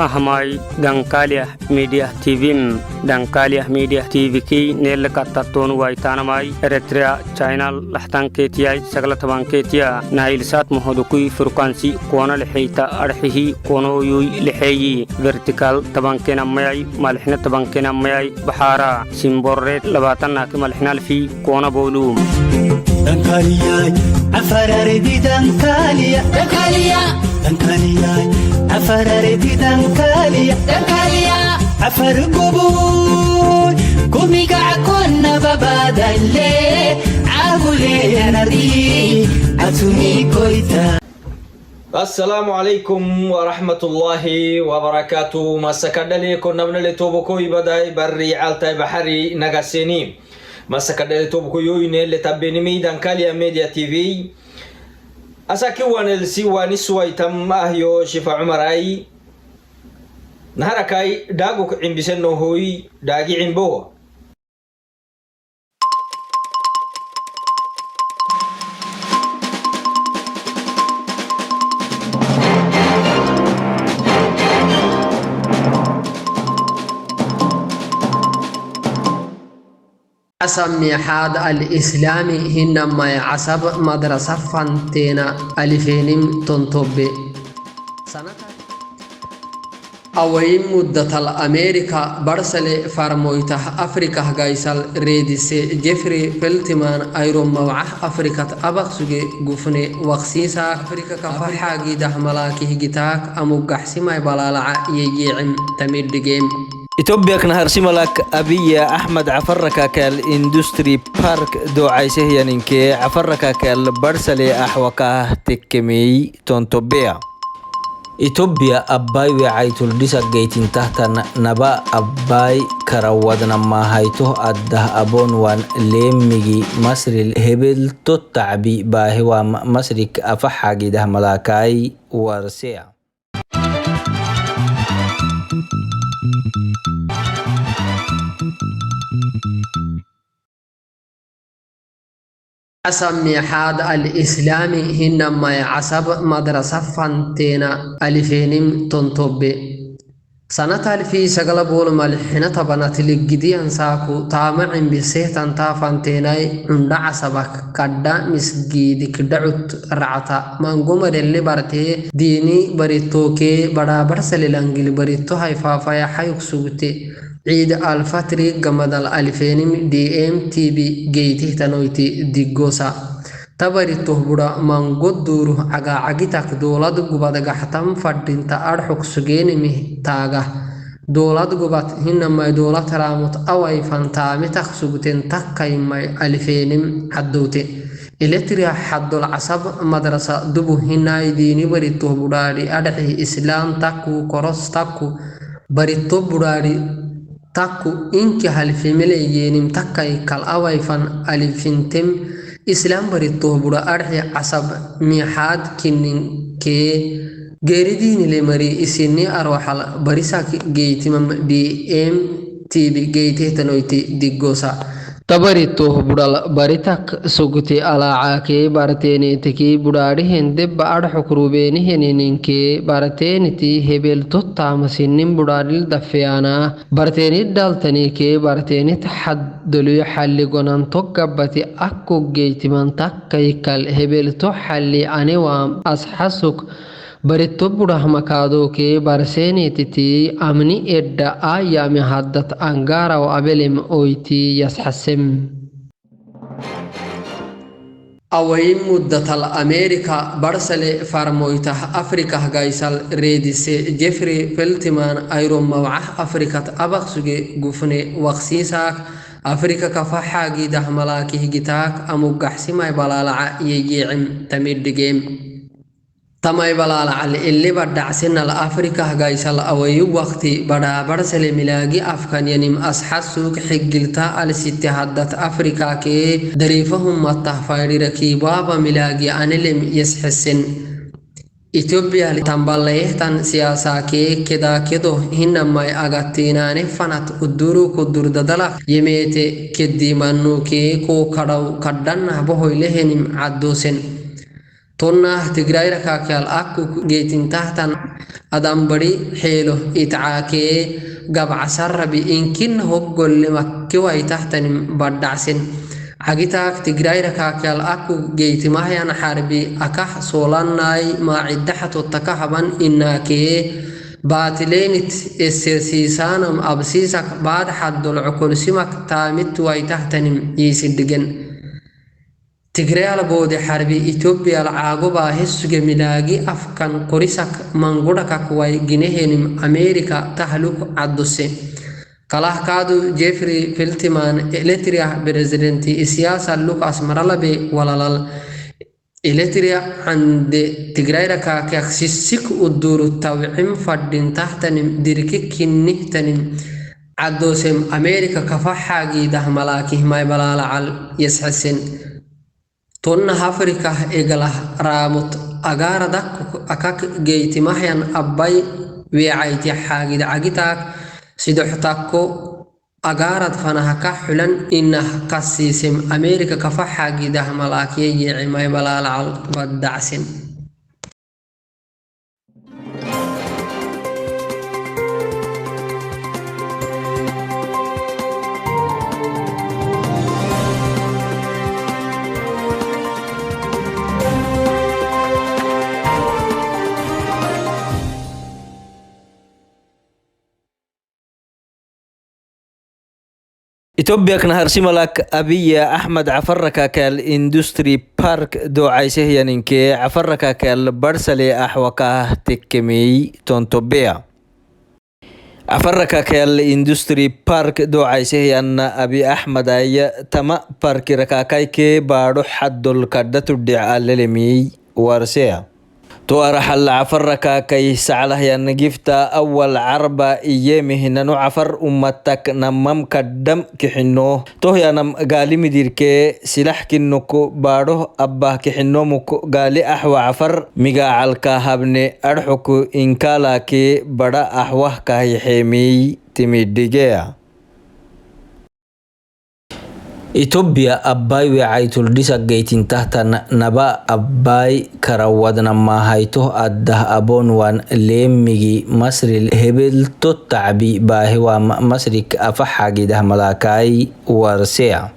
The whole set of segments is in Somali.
أهماي دانكاليا ميديا تيفيم دانكاليا ميديا تيفي كي نيل كاتاتون وايتانا ماي إريتريا چاينال لحتان كيتياي سغلة تبان كيتيا نايل سات مهدوكي فرقانسي كونا لحيتا أرحيه كونو يوي لحيي vertical تبان كينا مياي مالحنا تبان كينا مياي بحارة سيمبوريت لباتنا كمالحنا الفي كونا بولوم دانكاليا عفر ردي دانكاليا دانكاليا دانكاليا عفر ردي دانكاليا دانكاليا عفر قبول قومي كعكونا بابادا اللي عاقولي نري عتوني كويتا. السلام عليكم ورحمة الله وبركاته. مسكدلي كنا من لتوبكو يبداي بري عالتاي بحري نغاسيني مسكدلي توبكو يويني لتابيني ميدان كاليا ميديا تيفي أساكي وانلسي وانسوي تم أهيو شفا عمراي نهاركاي داغوك عم بسنو هوي داغي عم بوه أسميحاد الإسلامي هنما عصب مدرسة فانتينا ألفينم تنطبي سنة أوين مدة الأمريكا برسل فرمويته أفريكا غايسال ريديس جيفري فلتمان أيروم موعه أفريكا أبقسوغي غفني وخسيسا أفريكا كفر حاجي دهملاكي هجتاك أمو قحسي ما يبالالع يجيعم تمير ديجيم إثيوبيا كنهار سيملاك أبي أحمد عفركا كالاندستري بارك دو عيسه ينكي عفركا كالبرسلي أحوكا تكمي تونتوبيا إثيوبيا أباي وعيتو الديسا جيتين تحت نبا أباي كراودنا ما هيتو أده أبون وان ليميجي مصر الهبل تتعبي باهوا مصرك أفحاجي ده ملاكاي ورسيا أسميحاد الإسلامي هنما عصب مدرسة فانتينا ألفينم تنطبي سنة الفي سقل بول ملحنة بنات لقديان ساكو تامع بسيطان تا فانتيناي عند عصبك كدا مسجيدك دعوت رعتا منقوم اللي برتي ديني بريتوكي بدا برسل الانجل بريتو هايفافايا حيوك سوتي عيد الفتري قمد الألفينم دي ام تي بي جيته تنويتي ديقوسا تبريتوه بدا من قدوره عقيتك دولاد قبادة حتم فردين تأرحك سجينمي تاغا دولاد قباد هنما دولاد رامت أوي فانتامي تخسوتين تقايمي ألفينم حدوتي إلتريا حد العصب مدرسة دبو هناي ديني بريتوه بداري أدعي إسلام تاكو كروس تاكو بريتوه بداري تاكو إنك هالفيميليينم تاكاي كالأوي فان ألفينتم إسلام بريتوه بدا أرحي عصب ميحاد كنين كي غيردين لمري إسيني أروح بريساك جيتمم دي ام تي بي جيته تنويتي ديقوسا تبريتوه بدا بريتاك سوكتي على عاكي بارتيني تكي بداري هندب بعد حكروبيني هنينين كي بارتيني تي هبيل توتا مسينين بداري الدفيانا بارتيني دالتني كي بارتيني تحدلو حالي قنان توقبتي أكو جيتي من تاكيكال هبيل تو حالي أنيوام أسحسوك بريتو بدا مكادو كي بارسيني تتي أمني إدى آيا مهدت أنغارا وأبلم أويتي يسحسم أوين مدة الأمريكا برسل فرمويته أفريكا غايسال ريديس جيفري فلتمان أيروم موعه أفريكا أبقسوغي غفني وخسيساك أفريكا كفا حاجي دهملاكي هجتاك أمو قحسي ما يبالالع يجيعم تمير ديجيم تماي بلال على اللي بدع سن الأفريقيا غايسال أوي وقتي بدا برسل ملاقي أفكان ينم أسحسوك حقلتا على ست هدت أفريقيا كي دريفهم متحفاير ركيبا ملاقي أنلم يسحسن إثيوبيا تنباليه تن سياسا كي كدا كدو هنما أغتيناني فنت قدورو قدور ددلا يميت كدي منو كي كو كدو كدن بهو لهنم عدوسن تونه تجري ركاكال أكو جيتين تحتن أدم بري حيله إتعاكي قبع سر بإنكن هو قل مكوي تحتن بدعسن عجتاك تجري ركاكال أكو جيت ماهي حربي أكح صولاناي ما عدحة التكهبن إناكي باتلين السيسانم أبسيسك بعد حد العقل سمك تامت ويتحتن يسدجن تجري على بود حربي إثيوبيا العاقبة هسج ملاقي أفكان قريسك منقولك كوي جنيهن أمريكا تهلك عدسه كلاه كادو جيفري فيلتمان إلتريا بريزيدنتي السياسة لوكاس مرلبي ولالال إلتريا عند تجري ركا كيخسيسك udurrute وعم فردين تحتن ديركك نهتن عدوسم أمريكا كفحاجي ده ملاكي ما يبلال على يسحسن تون أفريقيا إجلا رامت أجار دك أكاك جيت محيان أباي وعيت حاجد عجتك سيدحتكو أجارت فنهك حلن إنه كسيسم أمريكا كفحاجي ده ملاكي يعمي بلال على بدعسن إثيوبيا كنهار سيملاك أبي أحمد عفرك كال إندستري بارك دو عيسه ينكي عفرك كال برسلي أحوكاه تكمي تونتوبيا عفرك كال إندستري بارك دو عيسه ين أبي أحمد أي تما بارك ركاكاي كي بارو حد الكردة الدعاء للمي ورسيا تو أرحل عفرك كي سعله ينجفتا أول عربة إيامه ننو عفر أمتك نمم كدم كحنو تو ينم قالي مدير كي سلاح كنوكو بارو أبا كحنو مكو قالي أحوى عفر ميقا عالكا هبني أرحكو إنكالا كي بدا أحوه كهي حيمي تميدجيا إثيوبيا أباي وعيتول ديسا جيتين تحت نبا أباي كراودنا ما هيتو أده أبون وان ليميجي مصر الهبل تتعبي باهوا مصرك أفحاجي ده ملاكاي ورسيا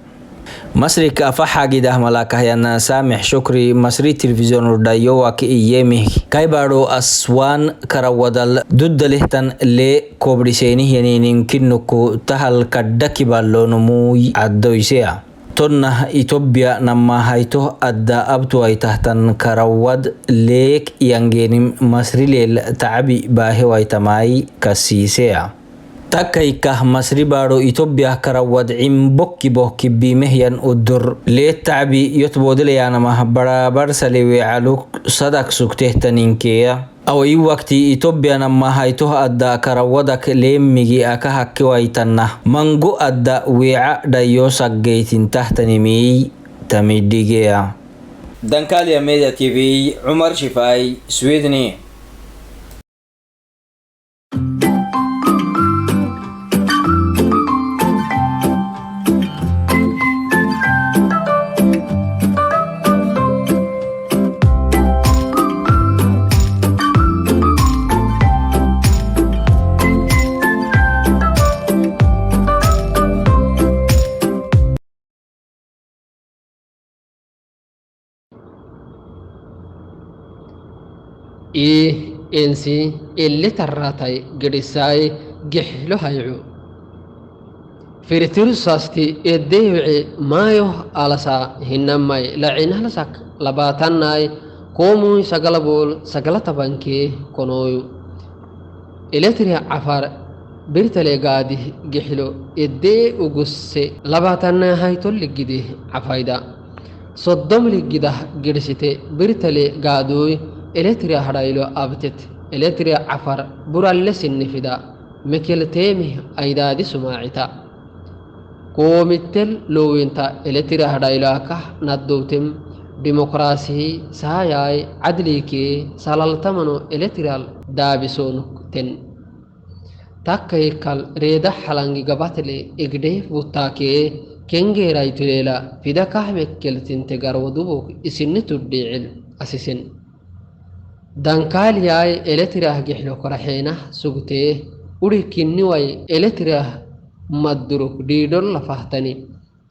مصرك أفحاجي ده ملاكاي أنا سامح شكري مصري تلفزيون ردايو وكي إيامي كاي بارو أسوان كراودل ضد لهتن لي كوبريسيني يعني يمكنكو تهل كدكي بالو نموي عدويسيا تنه إثيوبيا نما هيتو أدى أبتو أي تحتن كراود ليك ينجينم مصري ليل تعبي باهي ويتماي كسيسيا تكايكه مصري بارو إثيوبيا كراود عم بوكي بيمهيان أدر ليه تعبي يتبود ليانا ما برابر سليوي علوك صدق سكته تنينكيا أو أي وقت إثيوبيا نما هيتوه أدى كراودك ليميجي أكا هكي ويتنه منغو أدى ويعا دايو ساقيتين تحت نمي تميديجيا دنكاليا ميديا تي في عمر شفاي سويدني إنسي اللي تراتي قريساي جحلو هيعو فريتيرو ساستي إديوعي مايو ألسا هنماي لعينها لساك لباتناي كومو سقلبول سقلتا بانكي كونويو إليتري عفار برتلي قادي جحلو إدي وقسي لباتناي هايتو اللي جدي عفايدا صدام اللي جده قرسيتي برتلي قادوي إليتريا هرايلو أبتت إليتريا عفر برال سنفدا مكيل تيمي أيدادي سماعتا كوميتل لوينتا إليتريا هرايلو أكا ندوتم ديمقراسي ساياي عدليكي سالالتمنو إليتريال دابسون تن تاكيكال ريدا حلانجي قباتلي إقدي بوتاكي kengeeraytuleela fida kahmekkeltinte garwadubuk isinni tuddhiicil asisen dankaaliyaay eletirah gixlo koraxeenah sugtee uri kinniway eletirah madduruk dhiidhol lafahtani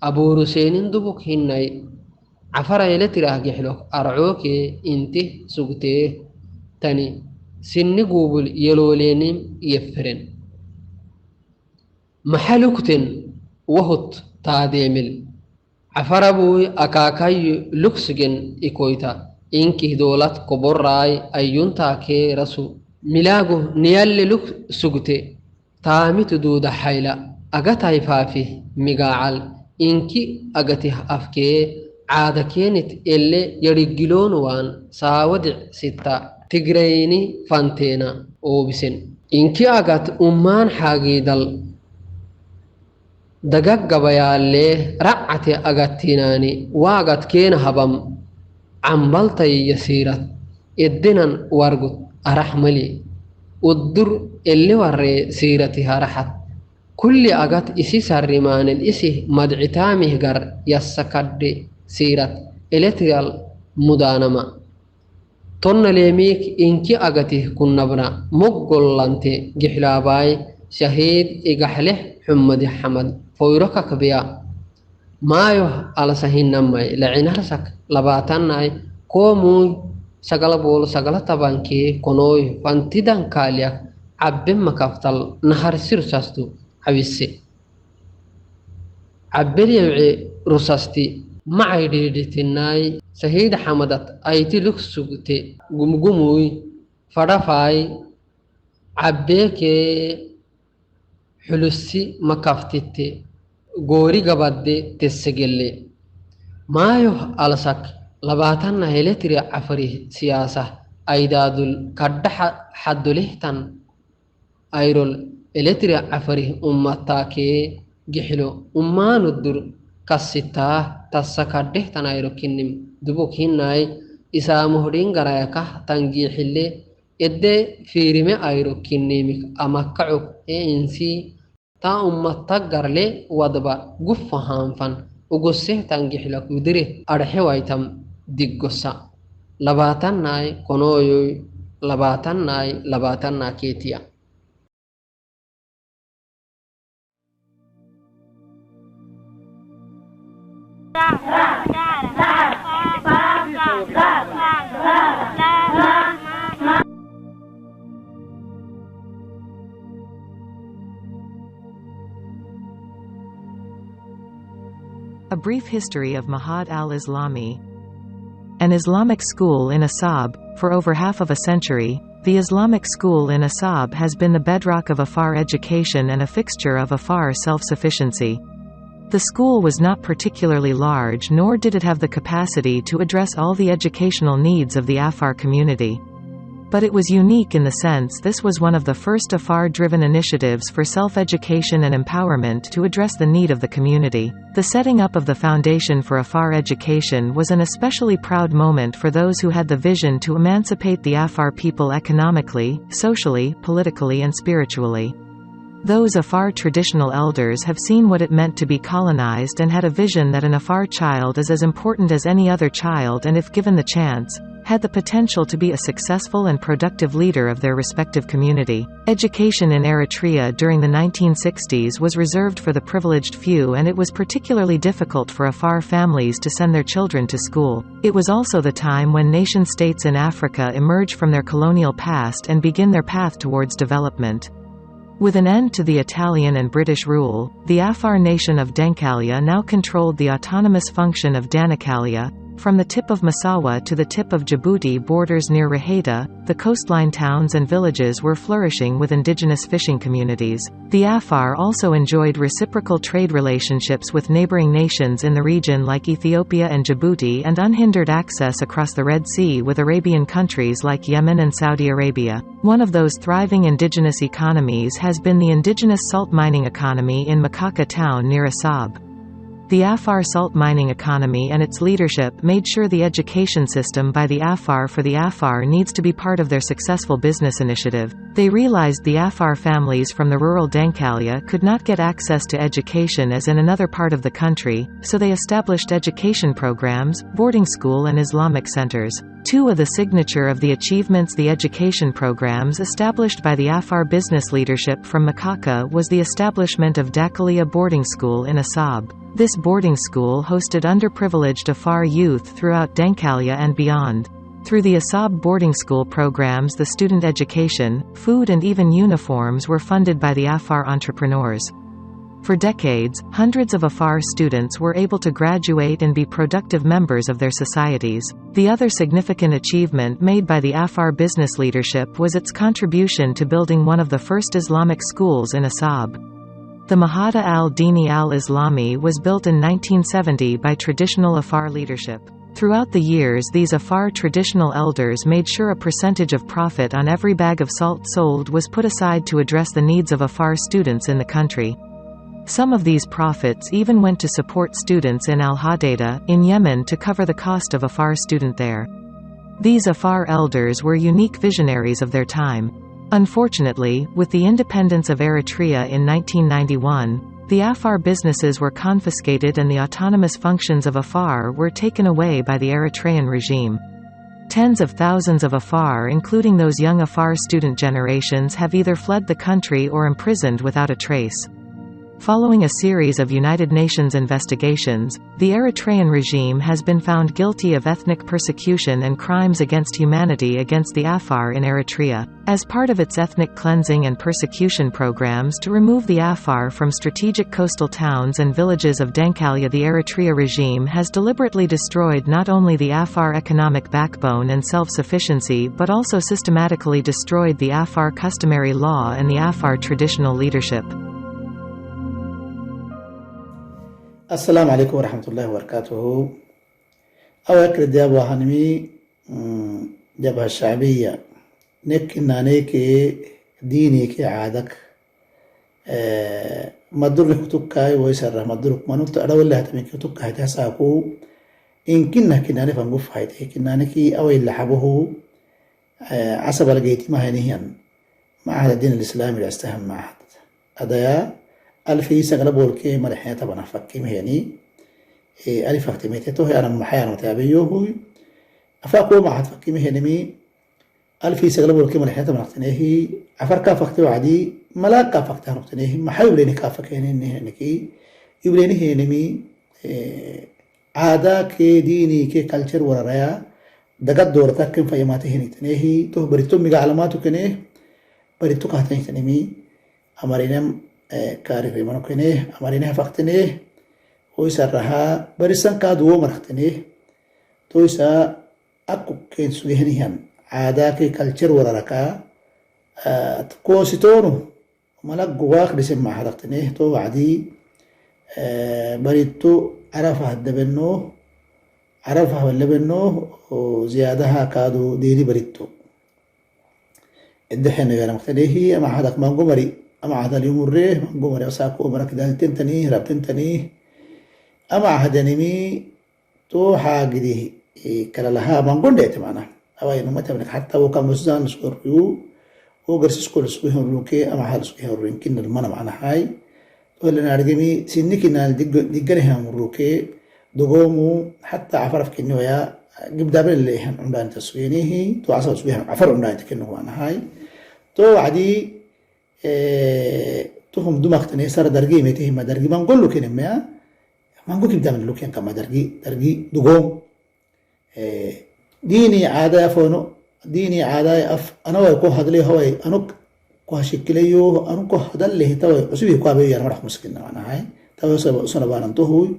abuuruseenin dubuk hinnay cafara eletirah gixlo arcookee inti sugtee tani sinni guubul yelooleenim yefferen maxalukten wahut taadeemil cafarabuy akaakayyu luksugen ikoyta inkih doolat koborraay ayyuntaakee rasu milaagu niyalle luk sugte taamitu duuda hayla agatayfaafi migaacal inki agatih afkee caada keenit elle yadhigiloonuwaan saawadic sitta tigrayni fanteena oobisen inki agat ummaan xaagiidal dagaggabayaallee ra'cate agattinaani waagat keena habam cambaltay yasiirat eddenan wargut araxmali uddur elle warree siirati haraxat kulli agat isi sarrimaanen isi madcitaamih gar yassakadde siirat eletrigal mudaanama tonna leemiik inki agatih kunnabna moggollante gixlaabaay shahiid igaxleh xummadi xamad foyro kakbiya maayo alasahinamay lacinarsak labaatannay koomuy sagala bool sagala tabankee konooy fantidan kaaliyak cabben makaftal naharsirsastu hawisse cabbelyawce rusasti macay dhiidhitinay sahiida xamadat ayti luk sugte gumgumuy fadhafaay cabbeekee xulusi makaftitte goori gabadde tessegelle maayo alsak labaatanna heletiri cafari siyaasa aydaadul kadha xaddulehtan ayrol eletiri cafari ummattaakee gixlo ummaanuddur kassitaa tassa kadhehtan ayro kinnim dubuk hinnaay isaamuhdhin garayakah tangiixille edde fiirime ayro kinnimik amakkacuk ee insii taa ummatta garle wadba guffa haanfan ugosseh tangixla kudire adhexewaytam diggossa labaatannay konooyoy labaatannaa keetiya A brief history of Mahad al-Islami. An Islamic school in Asab. For over half of a century, the Islamic school in Asab has been the bedrock of Afar education and a fixture of Afar self-sufficiency. The school was not particularly large, nor did it have the capacity to address all the educational needs of the Afar community. But it was unique in the sense this was one of the first Afar-driven initiatives for self-education and empowerment to address the need of the community. The setting up of the foundation for Afar education was an especially proud moment for those who had the vision to emancipate the Afar people economically, socially, politically and spiritually. Those Afar traditional elders have seen what it meant to be colonized and had a vision that an Afar child is as important as any other child and, if given the chance, had the potential to be a successful and productive leader of their respective community. Education in Eritrea during the 1960s was reserved for the privileged few, and it was particularly difficult for Afar families to send their children to school. It was also the time when nation-states in Africa emerge from their colonial past and begin their path towards development. With an end to the Italian and British rule, the Afar nation of Denkalia now controlled the autonomous function of Danakalia. From the tip of Massawa to the tip of Djibouti borders near Raheda, the coastline towns and villages were flourishing with indigenous fishing communities. The Afar also enjoyed reciprocal trade relationships with neighboring nations in the region like Ethiopia and Djibouti, and unhindered access across the Red Sea with Arabian countries like Yemen and Saudi Arabia. One of those thriving indigenous economies has been the indigenous salt mining economy in Makaka town near Asab. The Afar salt mining economy and its leadership made sure the education system by the Afar for the Afar needs to be part of their successful business initiative. They realized the Afar families from the rural Dankalia could not get access to education as in another part of the country, so they established education programs, boarding school and Islamic centers. Two of the signature of the achievements the education programs established by the Afar business leadership from Makaka was the establishment of Dakalia boarding school in Asab. This boarding school hosted underprivileged Afar youth throughout Dankalia and beyond. Through the Asab boarding school programs, the student education, food and even uniforms were funded by the Afar entrepreneurs. For decades, hundreds of Afar students were able to graduate and be productive members of their societies. The other significant achievement made by the Afar business leadership was its contribution to building one of the first Islamic schools in Asab. The Mahada al-Dini al-Islami was built in 1970 by traditional Afar leadership. Throughout the years, these Afar traditional elders made sure a percentage of profit on every bag of salt sold was put aside to address the needs of Afar students in the country. Some of these profits even went to support students in Al-Hadada, in Yemen, to cover the cost of Afar student there. These Afar elders were unique visionaries of their time. Unfortunately, with the independence of Eritrea in 1991, the Afar businesses were confiscated and the autonomous functions of Afar were taken away by the Eritrean regime. Tens of thousands of Afar, including those young Afar student generations, have either fled the country or imprisoned without a trace. Following a series of United Nations investigations, the Eritrean regime has been found guilty of ethnic persecution and crimes against humanity against the Afar in Eritrea. As part of its ethnic cleansing and persecution programs to remove the Afar from strategic coastal towns and villages of Dankalia, the Eritrea regime has deliberately destroyed not only the Afar economic backbone and self-sufficiency but also systematically destroyed the Afar customary law and the Afar traditional leadership. السلام عليكم ورحمة الله وبركاته. أوكر الجابة هنمي جبهة الشعبية نكنا نيكي ديني كي عادك مدر لك تكاي ويسر مدر ما نقطع أول لها تميك تكاي تحساكو إن كنا نفنقف هايتي كنا نكي أول لحبه عصب لقيتي ما هنيهن مع هذا الدين الإسلامي لاستهم مع هذا ألفي سغلبول كي مرحية طبعا فكي مهني ألف فكتميتي توهي أنا محيانا متابعيوه أفاقو مع فكي مهنمي ألفي سغلبول كي مرحية طبعا نقتنيه عفر كافكتي وعدي ملاك كافكتها نقتنيه ما حيوليني كافكيني هنكي يوليني هنمي عادا كي ديني كي كالتر وررايا دقات دورتك كم فيماتي هنكتنيه توه بريتو ميقا علماتو كنيه بريتو كهتنيه تنمي أمرينم كاري ريمانو كنيه أمرينها فقتنيه ويسرها بريسان كادو مرختنيه تويسا أكو كين سويهنيهم عاداكي كالتر ورركا كوسيتونو ملاك قواك لسم مع حدقتنيه تو وعدي بريتو عرفها الدبنو عرفها واللبنو وزيادها كادو ديني بريتو الدحين يا مختليه مع حدق مانقو مري أما هذا اليوم الريه مانقو مري أساكو مرك دال تنتنيه راب تنتنيه أما هذا نمي تو حاجديه كلا لها مانقو ديت معنا أوي إنه متى منك حتى وكم وزان سكوريو وقرس سكول سكويهم روكي أما هذا سكويهم روين كنا المنا معنا هاي ولا نارجمي سنك إن دقنهم روكي دقومو حتى عفرف كنوا يا جبدا باللي هم عندنا تسوينيه تو عصا تسويهم عفر عندنا تكنوا معنا هاي تو عدي توهم دماغتني صار درجي متيه ما درجي ما نقول له كلمة ما نقول كده من لوكين كم درجي دقوم ديني عادة فونو ديني عادة أنا ويكون هذا لي هواي أنا كوه شكليو أنا كوه هذا اللي توي أسوي كوه بيجي أنا مرح مسكين معنا هاي توي سنة بارن توهوي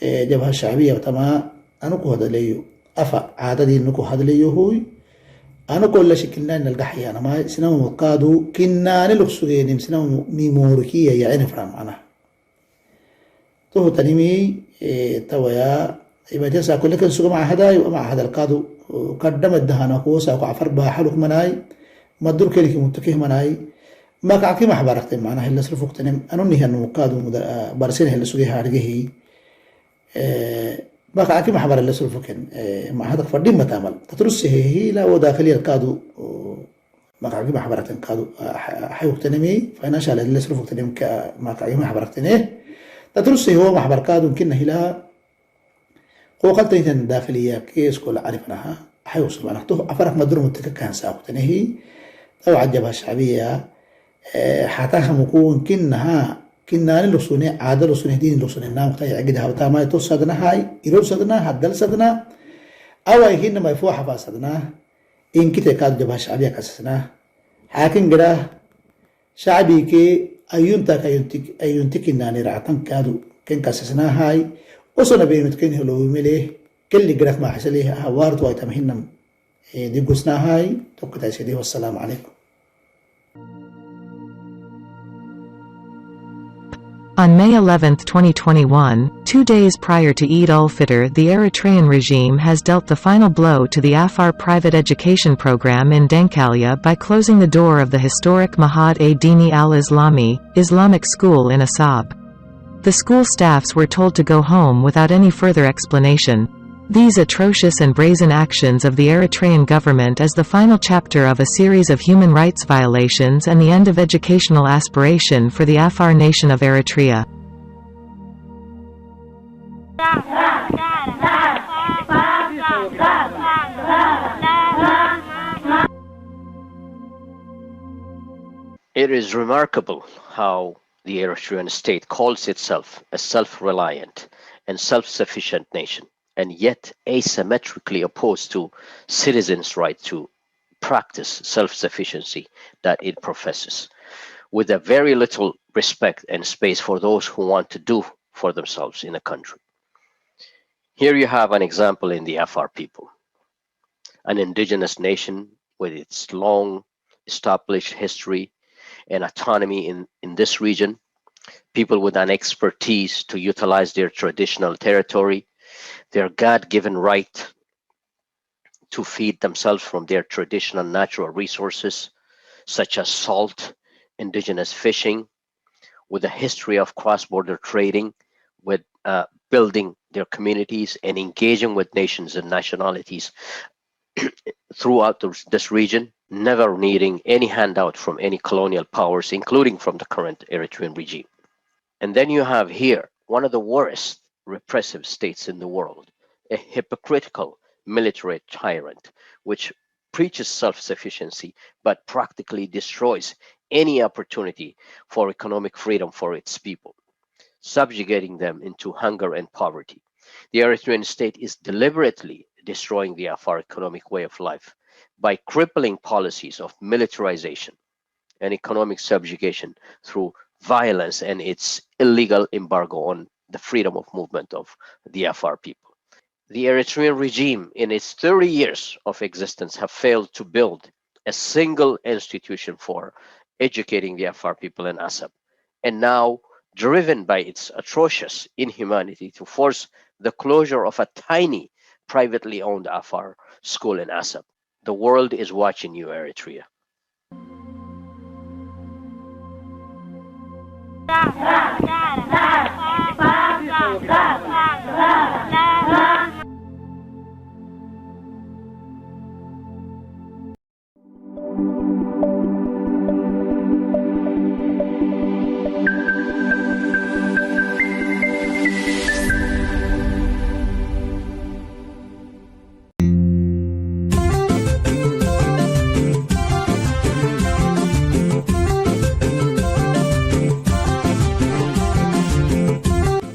جبهة الشعبية وتما أنا كوه هذا ليو أفا عادة دي إنه كوه هذا ليو هوي أنا كل شكلنا نلقى حيانا ما سنو مقادو كنا نلقسوين سنو ميموركية يعني فرام أنا توه تنمي تويا إذا جلس أقول لك نسوق مع هذا ومع هذا القادو قدم الدهان أقوس أو عفر بحلق مناي ما الدور كلك متكيه مناي ما كعكي ما حباركت معنا هلا صرفوك تنم أنا نهي إنه قادو برسين هلا سوقي هارجيه بقى عكيم حبر اللي سلفكن مع هذا فردين ما تعمل تترسه هي لا وداخلية الكادو بقى عكيم حبرتن كادو حيوك تنمي فاينانشال اللي سلفك تنمي ما عكيم حبرتنه تترسه هو محبر كادو يمكن هلا قوقلت يتن داخلية كيس كل عارفناها حيوصل معنا أفرق مدرم التككان ساق تنهي أو عجبها الشعبية حتاها مكون كنا لسوني عادة لسوني دين لسوني نام قطع عقدها وتاما يتصدنا هاي يروح صدنا هدل صدنا أو هين ما يفوح فاسدنا إن كده كاد جبها الشعبية كسسنا حاكم قدا شعبي كي أيونتك إنني رعتن كادو كن كسسنا هاي وصلنا بيمتكن هلو مليه كل قرق ما حسليه هوارد ويتمهنم دي قسنا هاي توقت سيدي والسلام عليكم. On May 11, 2021, 2 days prior to Eid al-Fitr, the Eritrean regime has dealt the final blow to the Afar private education program in Dankalia by closing the door of the historic Mahad Dini al-Islami, Islamic school in Asab. The school staffs were told to go home without any further explanation. These atrocious and brazen actions of the Eritrean government is the final chapter of a series of human rights violations and the end of educational aspiration for the Afar nation of Eritrea. It is remarkable how the Eritrean state calls itself a self-reliant and self-sufficient nation, and yet asymmetrically opposed to citizens' right to practice self-sufficiency that it professes, with a very little respect and space for those who want to do for themselves in a country. Here you have an example in the Afar people, an indigenous nation with its long established history and autonomy in this region, people with an expertise to utilize their traditional territory, their God-given right to feed themselves from their traditional natural resources, such as salt, indigenous fishing, with a history of cross-border trading, with building their communities and engaging with nations and nationalities throughout this region, never needing any handout from any colonial powers, including from the current Eritrean regime. And then you have here one of the worst repressive states in the world, a hypocritical military tyrant which preaches self-sufficiency but practically destroys any opportunity for economic freedom for its people, subjugating them into hunger and poverty. The Eritrean state is deliberately destroying the Afar economic way of life by crippling policies of militarization and economic subjugation through violence and its illegal embargo on the freedom of movement of the Afar people. The Eritrean regime in its 30 years of existence have failed to build a single institution for educating the Afar people in Asab, and now driven by its atrocious inhumanity to force the closure of a tiny privately owned Afar school in Asab. The world is watching you, Eritrea.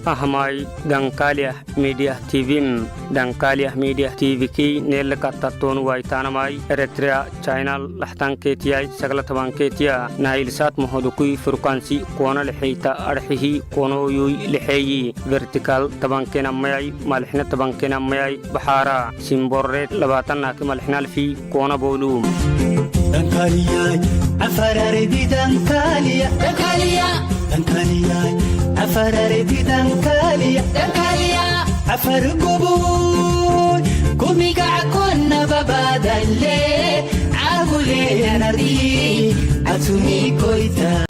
أهماي دانكاليا ميديا تيفيم دانكاليا ميديا تيفي كي نيل كاتاتون وايتانا ماي إريتريا چاينال لحتان كيتياي سغلة بان كيتيا نايل سات مهدوكي فرقانسي كونا لحيتا أرحيه كونو يوي لحيي vertical تبان كينا مياي مالحنا تبان كينا مياي بحارة سيمبوريت لباتان ناكي مالحنا الفي كونا بولوم دانكاليا أفراري دانكاليا دانكاليا دانكاليا أفراري دانكاليا دانكاليا أفرقبون كوميكا كنا بابا دالي عاقولي أنا ري أتومي كويتا